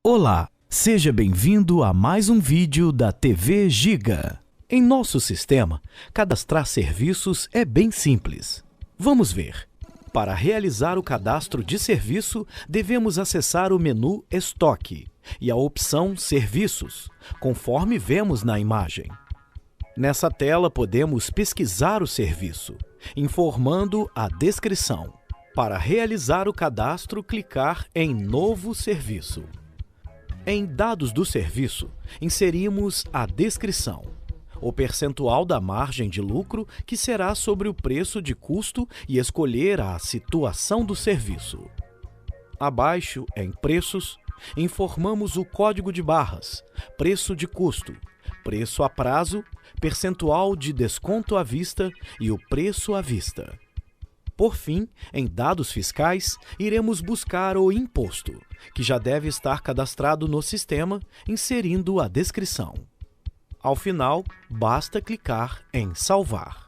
Olá, seja bem-vindo a mais um vídeo da TV Giga. Em nosso sistema, cadastrar serviços é bem simples. Vamos ver. Para realizar o cadastro de serviço, devemos acessar o menu Estoque e a opção Serviços, conforme vemos na imagem. Nessa tela, podemos pesquisar o serviço, informando a descrição. Para realizar o cadastro, clicar em Novo Serviço. Em Dados do serviço, inserimos a descrição, o percentual da margem de lucro que será sobre o preço de custo e escolher a situação do serviço. Abaixo, em Preços, informamos o código de barras, preço de custo, preço a prazo, percentual de desconto à vista e o preço à vista. Por fim, em Dados Fiscais, iremos buscar o imposto, que já deve estar cadastrado no sistema, inserindo a descrição. Ao final, basta clicar em Salvar.